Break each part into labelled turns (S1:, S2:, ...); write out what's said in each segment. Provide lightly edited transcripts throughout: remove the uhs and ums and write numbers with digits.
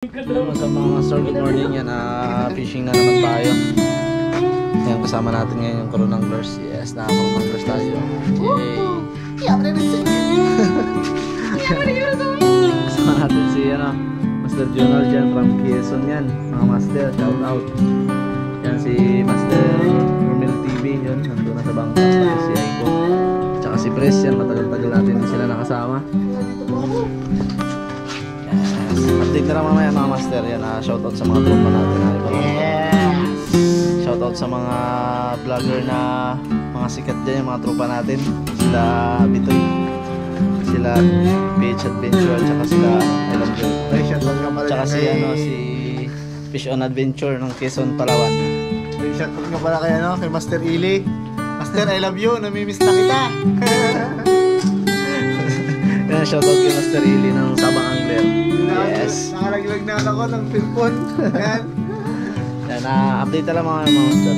S1: Sa mga master, good morning. Yan, fishing na naman tayo. Yan, kasama natin ngayon yung Coron Anglers. Yes, naka-Coron Anglers tayo. Yay! Kasama natin si Master Jonal dyan from Quezon yan. Mga master, shout out. Yan si Master Romel TV yun, nandun na sa bangka. Si Aiko tsaka si Pres yan, matagal-tagal natin din sila nakasama. Update na lang mamaya mga master. Yan, shoutout sa mga tropa natin. Shoutout sa mga vlogger na mga sikat dyan, yung mga tropa natin. Sila Bitoy, sila Beach Adventure, tsaka sila tsaka si si Fish on Adventure ng Quezon, Palawan.
S2: Shoutout nga pala kay Master Ili. Master, I love you, namimiss na kita.
S1: Yan, shoutout kay Master Ili ng Sabang Angler. Yes.
S2: Nakalaglag na ako ng pilpon. Yan.
S1: Yan, update na lang mga master.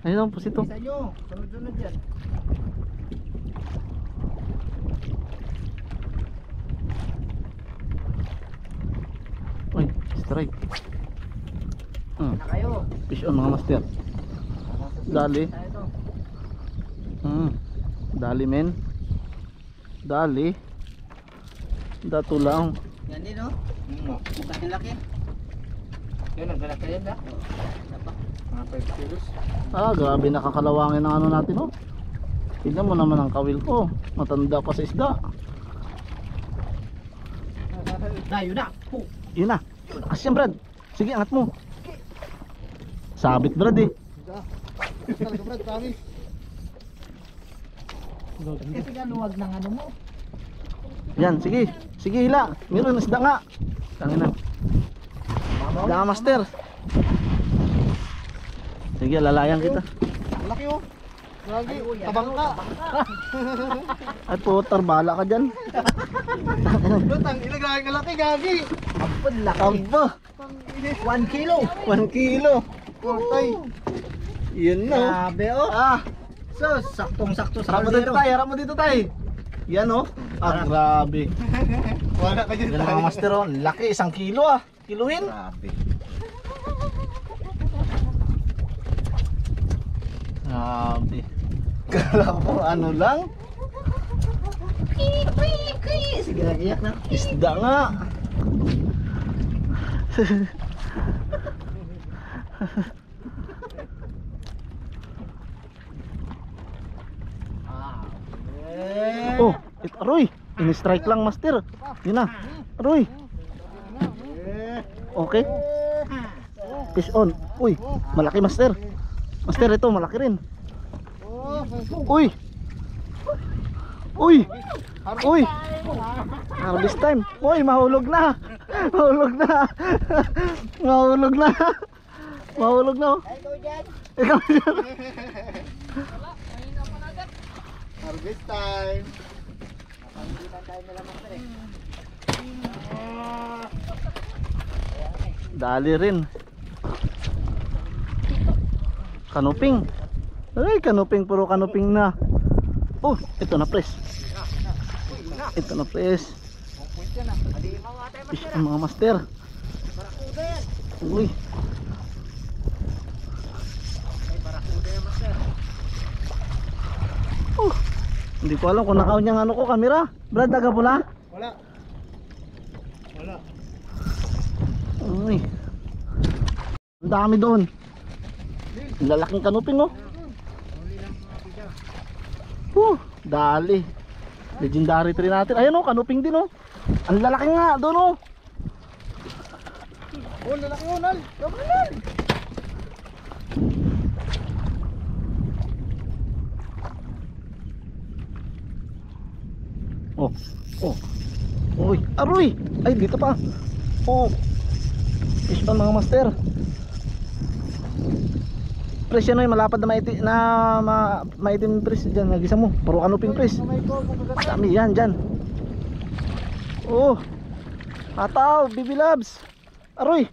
S1: Ayun ang pusito.
S2: Sunod-sunod yan.
S1: Uy, strike.
S2: Na kayo.
S1: Fish on mga master. Dali. Dali men. Dali. Dato lang.
S2: Yan din, no? Bukas yung laki. Yun, nagdalat ka yan, da? Mga 5 kilos.
S1: Grabe nakakalawangin ang ano natin, oh. Tignan mo naman ang kawil ko. Matanda pa sa isda.
S2: Yun na.
S1: Yun na. Asyan, Brad. Sige, angat mo. Sabit, Brad, eh.
S2: Talaga, Brad, promise. Kasi galuwag ng ano mo.
S1: Yan, sige. Sige, hila. Meron isda nga. Tangin na. Isda nga, master. Sige, lalayan kita.
S2: Laki, oh. Lagi, tabang ka.
S1: Ay, putar, bahala ka dyan.
S2: Lutang, ilagay ka laki, gagi. Ampun, laki.
S1: Aba,
S2: 1 kilo.
S1: 1 kilo.
S2: Portay.
S1: Yun na.
S2: Grabe, oh. So, saktong-sakto sa
S1: Harap mo dito, tay. Harap mo dito, tay. Yan, oh. Grabe.
S2: Wala ka dyan,
S1: Yan mga master, oh. Laki, 1 kilo, kiluhin.
S2: Grabe.
S1: Grabe. Kala ko ano lang.
S2: Sige, nag-iyak na.
S1: Isda nga. Oh, aroy. Ini-strike lang, master. Yun na. Aroy. Okay. Fish on. Uy, malaki, master. Master, ito malaki rin. Uy. Uy. Uy. Harvest time. Uy, mahulog na. Mahulog na. Mahulog na. Mahulog na. Ikaw dyan.
S2: Harvest time.
S1: Dali rin. Kanuping. Ay, kanuping, puro kanuping na. Oh, ito na, pres. Ito na, pres. Fish ang mga master. Uy. Hindi ko alam kung nakaon niyang ano ko, kamera. Brad, daga pula?
S2: Wala. Wala.
S1: Uy. Ang dami doon. Lalaking kanuping, oh. Dali. Legendary tree natin. Ayan, oh, kanuping din, oh. Ang lalaki nga doon, oh.
S2: Oh, lalaki, oh, Nal. Sobrang Nal.
S1: Oh. Oh. Uy, aroy. Ay, dito pa. Oh. Fish on mga master. Presyo na yung malapad na maitim pres dyan, nagisa mo, puro kanuping pres. Dami yan dyan. Oh, ataw, bibi labs. Aroy,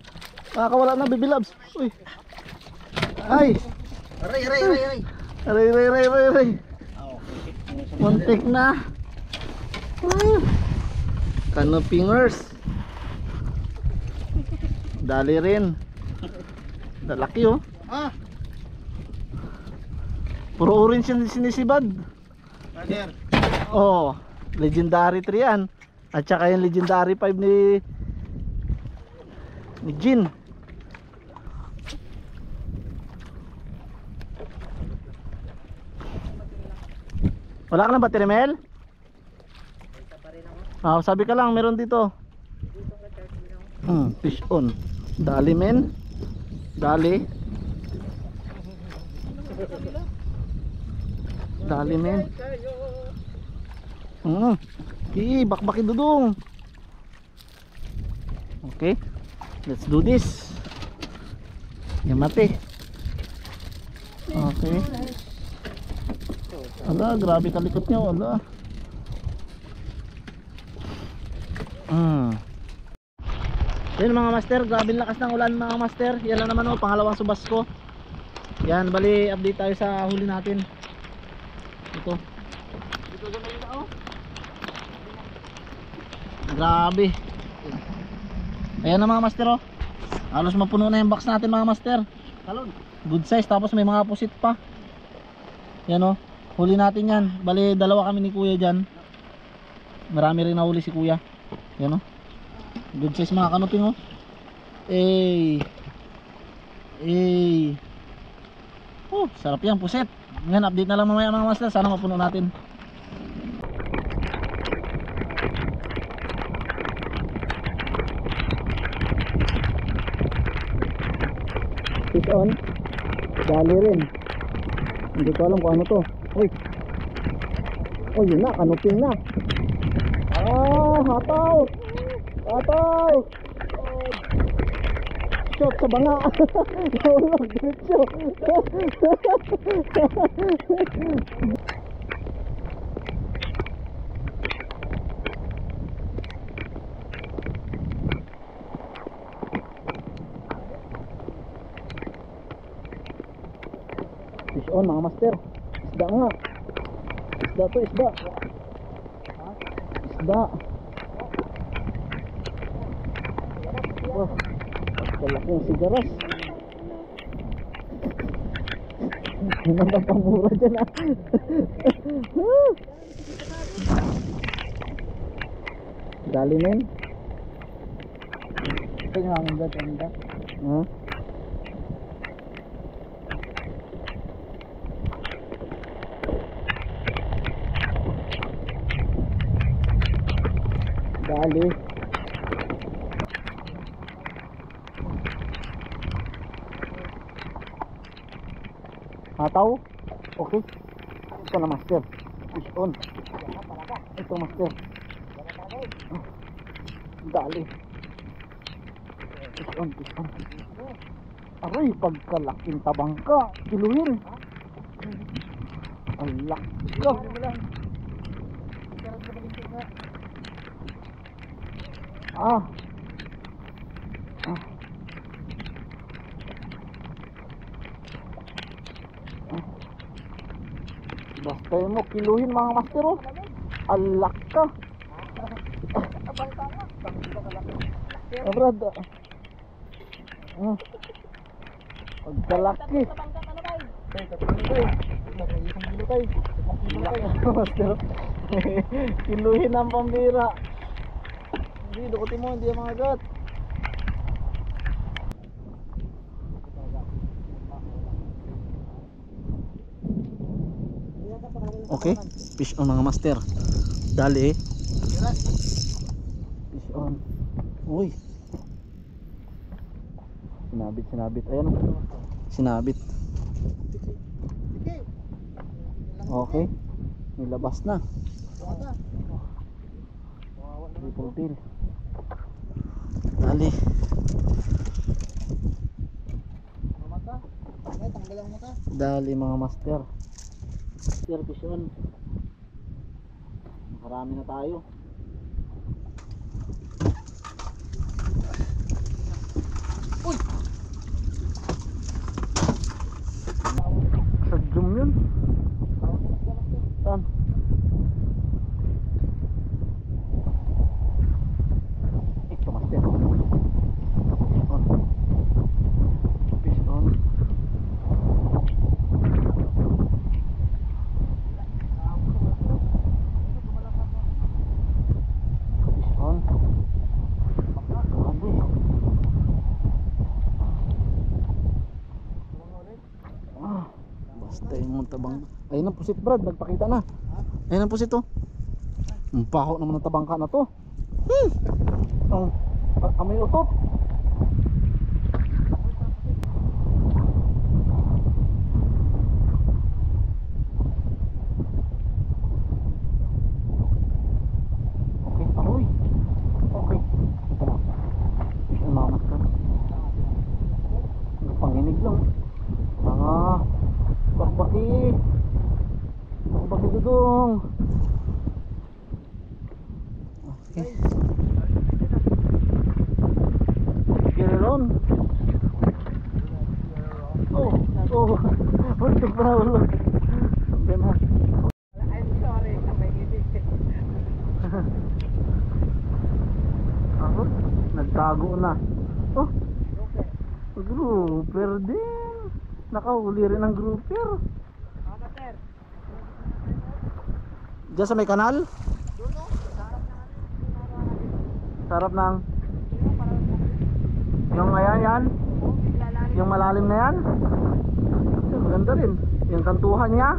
S1: Makakawala na, baby loves. Uy. Ay.
S2: Aray, aray, aray, aray.
S1: Aray.
S2: Okay.
S1: Muntik na. Kano fingers. Dali rin. Dalaki oh.
S2: Ah,
S1: Puro orange yung sinisibad.
S2: brother.
S1: Oh, legendary 3 yan. At saka yung legendary 5 ni Jin. Wala ka ng battery, Mel? Ah, sabi ka lang, meron dito. Fish on. Dali, men. Dali. Dali, men. Bakbakin dudong. Okay. Let's do this. Yamate. Okay. Ala, grabe talikot niya, ala. Yan mga master, grabe lakas ng ulan mga master. Yan lang naman oh, pangalawang subas ko. Yan, bali update tayo sa huli natin. Ito. Grabe. Ayan na mga master oh. Halos mapuno na yung box natin mga master. Good size, tapos may mga pusit pa. Yan oh. Huli natin yan. Bali dalawa kami ni kuya dyan. Marami rin nahuli si kuya. Yan oh. Good size mga kanuping oh. Oh, sarap yan puset. Ngayon update na lang mamaya mga master. Sana mapuno natin. Fish on. Dali rin. Hindi ko alam kung ano to. Uy. Oh, yun na, kanuping na. Hataw. Hataw. Shot sa banga. Nahulog diretso. Fish on mga master. Isda nga. Isda to, isda. Isda. Oh, malaki yung sigaras. Hindi na pamura dyan ah. Dali na yun. Ito yung hangin dyan, ganda. Dali. Hataw. Okay. Ito na master. Fish on. Ito master. Dali. Fish on, fish on. Aray, pagkalaking tabangka. Kiluhin. Alak ka. Basta yun mo, kiluhin mga master oh. Alak ka. Brad. Pagkalaki. Master. Kiluhin ang pambira. Hindi, dukutin mo, hindi ang mga agat. Okay, fish on mga master. Dali. Fish on. Uy. Sinabit. Ayan o. Sinabit. Okay. Nilabas na. Triple tail. Dali. Dali mga master. Fish on. Marami na tayo. Uy! Bantay mo tabang. Ayun ang pusit Brad, nagpakita na. Ayun ang pusit oh. Ang paho naman ng tabangka na to. Ang amoy utot. Okay, aroy. Okay. Ang mamas ka. Panginig lang. Mga bakbaki. Bakbaki dudong. Okay. Giliron. Oh, oh. Buntik pa ulo. Sabi na.
S2: I'm sorry, may ibig.
S1: Ako, nagtago na. Oh, grouper din. Nakahuli rin ang grouper.
S2: Master.
S1: Diyan sa may kanal? Sarap ng yung ayan yan? Yung malalim na yan? Ay, maganda rin. Yung kantuhan niya?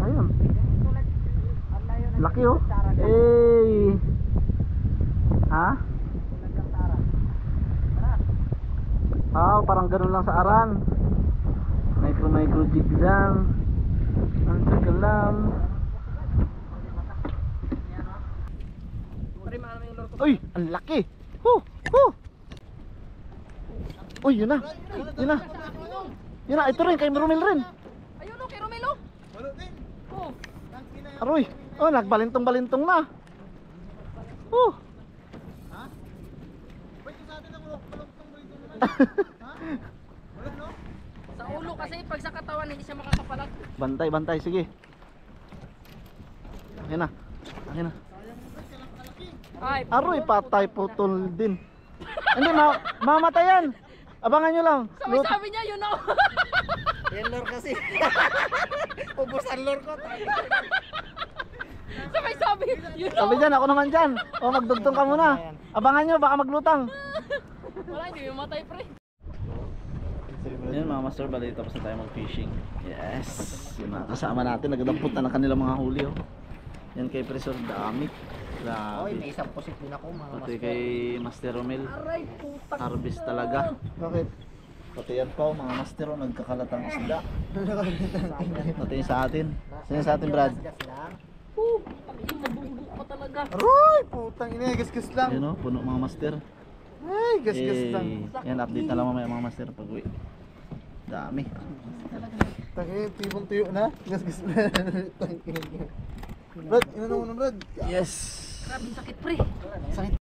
S1: Ayun. Laki oh. Eh. Ha? Ah, parang ganun lang sa aran. Micro jig lang. Ang tagal lang. Uy, ang laki. Uy, yun na. Yun na. Yun na, ito rin, kay Romel rin.
S2: Ayun o, kay Romelo. Oh.
S1: Aroy. Oh, nagbalintong-balintong na. Oh.
S2: Sa ulo kasi, pag sa katawan, hindi siya makakapalag.
S1: Bantay, sige. Ayun na. Ayun na.
S2: Ay,
S1: Aroy, patay putol din. Hindi, mamatayan. Abangan nyo lang.
S2: sabi niya, yun ako.
S3: Yan lure kasi. Ubus ang lure ko.
S2: Sabi, yun
S1: Sabi dyan, ako naman dyan. O, magdugtong ka muna. Abangan nyo, baka maglutang.
S2: Wala, hindi mamatay pre.
S1: Yan mga master, bali tapos na tayo mag-fishing. Yes. Yung mga kasama natin, nagdampot na ng kanilang mga huli oh. Yan kay Presor, dami.
S3: Oy,
S1: Grabe.
S3: may isang pusit din ako mga
S1: Pati
S3: master.
S1: kay Master Romel,
S2: Aray, putak.
S1: harvest talaga. Bakit? Pati yan pa mga master oh, nagkakalatang isda. Pati yung sa atin. Saan sa atin Brad?
S3: Gas lang.
S2: Yung mabunggo pa talaga.
S3: Aroy, putang ina, gas lang.
S1: Yun oh, puno mga master.
S3: Ay, gas lang.
S1: Yan, update na lang mamaya mga master pag uwi. Dami.
S3: Tangin, tibong tuyo na. Gas na. Brad, ina na muna Brad.
S1: Yes.
S2: Grabe sakit pre.
S3: Sakit.